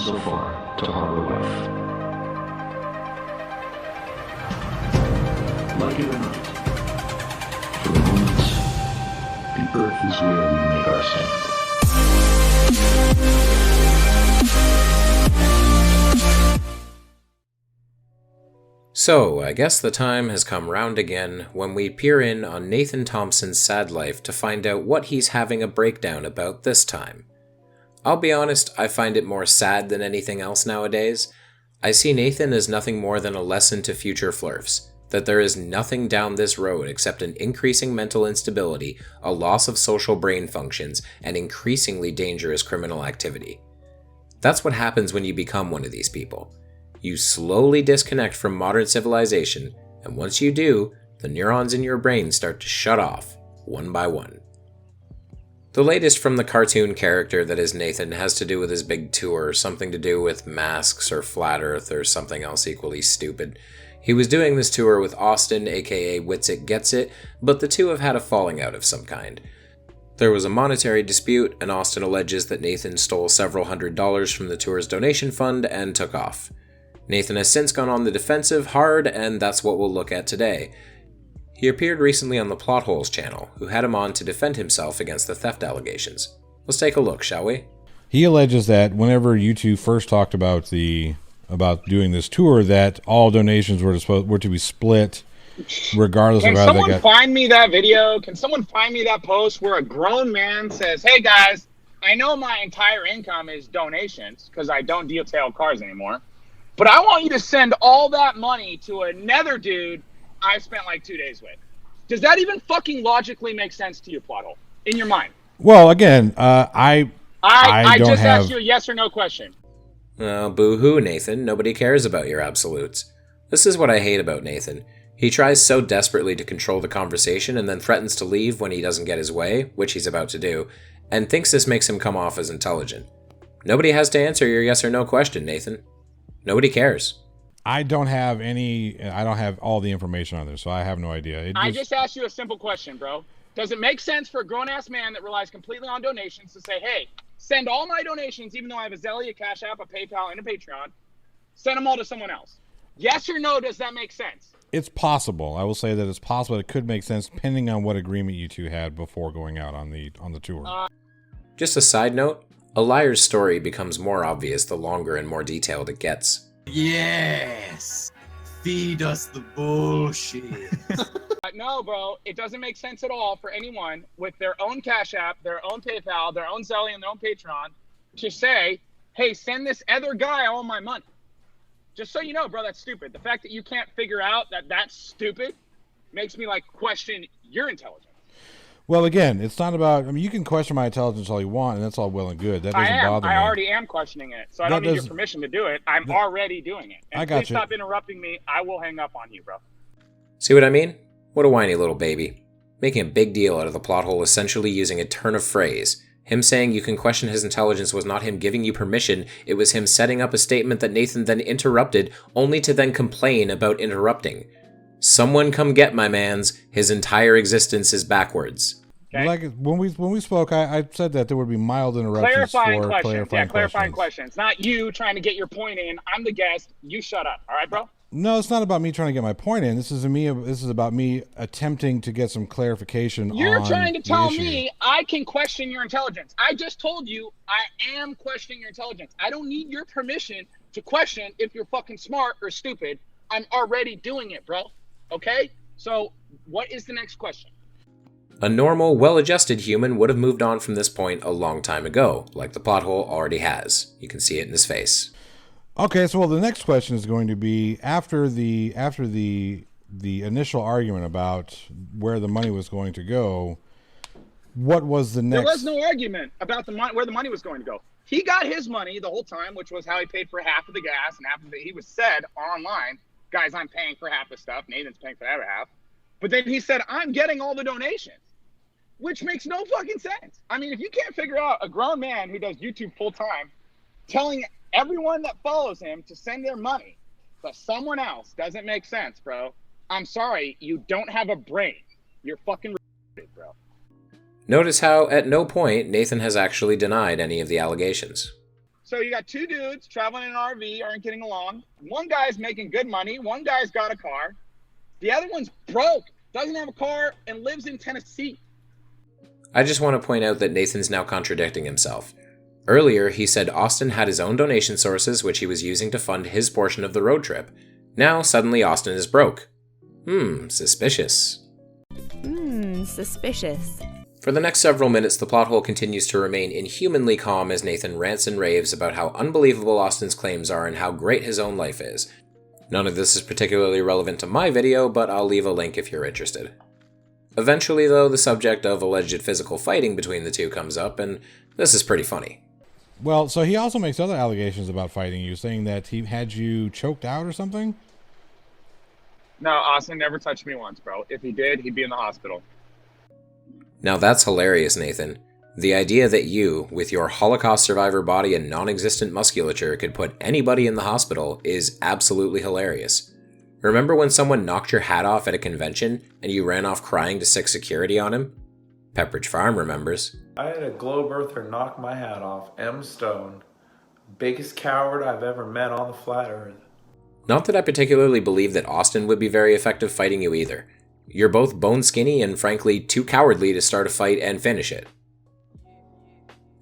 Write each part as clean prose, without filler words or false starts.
so far to harbor life. Like it or not, for the moment, the Earth is where we make our stand. So, I guess the time has come round again when we peer in on Nathan Thompson's sad life to find out what he's having a breakdown about this time. I'll be honest, I find it more sad than anything else nowadays. I see Nathan as nothing more than a lesson to future flirfs, that there is nothing down this road except an increasing mental instability, a loss of social brain functions, and increasingly dangerous criminal activity. That's what happens when you become one of these people. You slowly disconnect from modern civilization, and once you do, the neurons in your brain start to shut off, one by one. The latest from the cartoon character that is Nathan has to do with his big tour, something to do with masks or flat earth or something else equally stupid. He was doing this tour with Austin, aka Witsit Gets It, but the two have had a falling out of some kind. There was a monetary dispute, and Austin alleges that Nathan stole several $100s from the tour's donation fund and took off. Nathan has since gone on the defensive hard, and that's what we'll look at today. He appeared recently on the Plot Holes channel, who had him on to defend himself against the theft allegations. Let's take a look, shall we? He alleges that whenever you two first talked about doing this tour, that all donations were to be split, regardless of how they got. Can someone find me that video? Can someone find me that post where a grown man says, "Hey guys, I know my entire income is donations because I don't detail cars anymore, but I want you to send all that money to another dude I spent like 2 days with." Does that even fucking logically make sense to you, Plot Hole, in your mind? Well, again, I don't just have... asked you a yes or no question. Oh, boo-hoo, Nathan. Nobody cares about your absolutes. This is what I hate about Nathan. He tries so desperately to control the conversation and then threatens to leave when he doesn't get his way, which he's about to do, and thinks this makes him come off as intelligent. Nobody has to answer your yes or no question, Nathan. Nobody cares. I don't have all the information on this, so I have no idea. I just asked you a simple question, bro. Does it make sense for a grown-ass man that relies completely on donations to say, "Hey, send all my donations, even though I have a Zelle, a Cash App, a PayPal, and a Patreon, send them all to someone else"? Yes or no, does that make sense? It's possible. I will say that it's possible. It could make sense depending on what agreement you two had before going out on the tour. Just a side note, a liar's story becomes more obvious the longer and more detailed it gets. Yes! Feed us the bullshit. No, bro, it doesn't make sense at all for anyone with their own Cash App, their own PayPal, their own Zelle, and their own Patreon to say, "Hey, send this other guy all my money." Just so you know, bro, that's stupid. The fact that you can't figure out that that's stupid makes me, question your intelligence. Well, again, it's not about... I mean, you can question my intelligence all you want, and that's all well and good. That doesn't bother me. I already am questioning it, so I don't need your permission to do it. I'm already doing it. And I got please you. Stop interrupting me. I will hang up on you, bro. See what I mean? What a whiny little baby. Making a big deal out of the plot hole, essentially using a turn of phrase. Him saying you can question his intelligence was not him giving you permission, it was him setting up a statement that Nathan then interrupted, only to then complain about interrupting. Someone come get my mans, his entire existence is backwards. Okay. Like when we spoke, I said that there would be mild interruptions Clarifying questions. Not you trying to get your point in. I'm the guest. You shut up. All right, bro? No, it's not about me trying to get my point in. This is about me attempting to get some clarification. You're trying to tell me I can question your intelligence. I just told you I am questioning your intelligence. I don't need your permission to question if you're fucking smart or stupid. I'm already doing it, bro. Okay? So what is the next question? A normal, well-adjusted human would have moved on from this point a long time ago, like the plot hole already has. You can see it in his face. Okay, so the next question is going to be after the initial argument about where the money was going to go. What was the next? There was no argument about where the money was going to go. He got his money the whole time, which was how he paid for half of the gas and half of it. He was said online, "Guys, I'm paying for half the stuff. Nathan's paying for the other half." But then he said, "I'm getting all the donations," which makes no fucking sense. I mean, if you can't figure out a grown man who does YouTube full time telling everyone that follows him to send their money to someone else, doesn't make sense, bro. I'm sorry, you don't have a brain. You're fucking retarded, bro. Notice how, at no point, Nathan has actually denied any of the allegations. So you got two dudes traveling in an RV, aren't getting along. One guy's making good money. One guy's got a car. The other one's broke, doesn't have a car, and lives in Tennessee. I just want to point out that Nathan's now contradicting himself. Earlier, he said Austin had his own donation sources which he was using to fund his portion of the road trip. Now, suddenly Austin is broke. Suspicious. Suspicious. For the next several minutes, the plot hole continues to remain inhumanly calm as Nathan rants and raves about how unbelievable Austin's claims are and how great his own life is. None of this is particularly relevant to my video, but I'll leave a link if you're interested. Eventually, though, the subject of alleged physical fighting between the two comes up, and this is pretty funny. Well, so he also makes other allegations about fighting you, saying that he had you choked out or something? No, Austin never touched me once, bro. If he did, he'd be in the hospital. Now that's hilarious, Nathan. The idea that you, with your Holocaust survivor body and non-existent musculature, could put anybody in the hospital is absolutely hilarious. Remember when someone knocked your hat off at a convention and you ran off crying to sick security on him? Pepperidge Farm remembers. I had a globe earther knock my hat off, M. Stone. Biggest coward I've ever met on the flat earth. Not that I particularly believe that Austin would be very effective fighting you either. You're both bone skinny and frankly too cowardly to start a fight and finish it.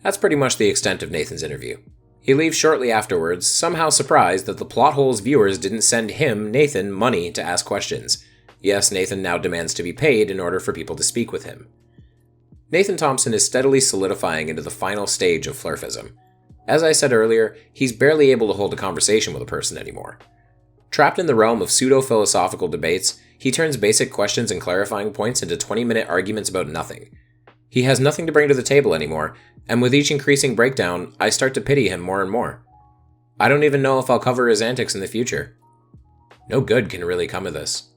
That's pretty much the extent of Nathan's interview. He leaves shortly afterwards, somehow surprised that the plot hole's viewers didn't send him, Nathan, money to ask questions. Yes, Nathan now demands to be paid in order for people to speak with him. Nathan Thompson is steadily solidifying into the final stage of flurfism. As I said earlier, he's barely able to hold a conversation with a person anymore. Trapped in the realm of pseudo-philosophical debates, he turns basic questions and clarifying points into 20-minute arguments about nothing. He has nothing to bring to the table anymore, and with each increasing breakdown, I start to pity him more and more. I don't even know if I'll cover his antics in the future. No good can really come of this.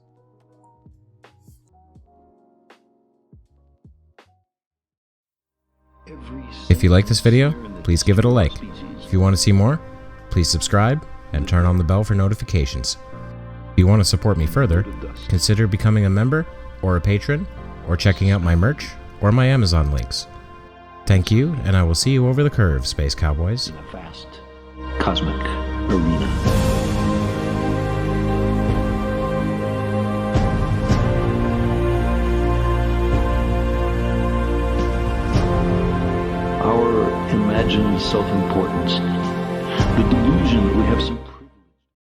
If you like this video, please give it a like. If you want to see more, please subscribe and turn on the bell for notifications. If you want to support me further, consider becoming a member or a patron, or checking out my merch or my Amazon links. Thank you, and I will see you over the curve, Space Cowboys. In a vast cosmic arena. Our imagined self-importance, the delusion that we have some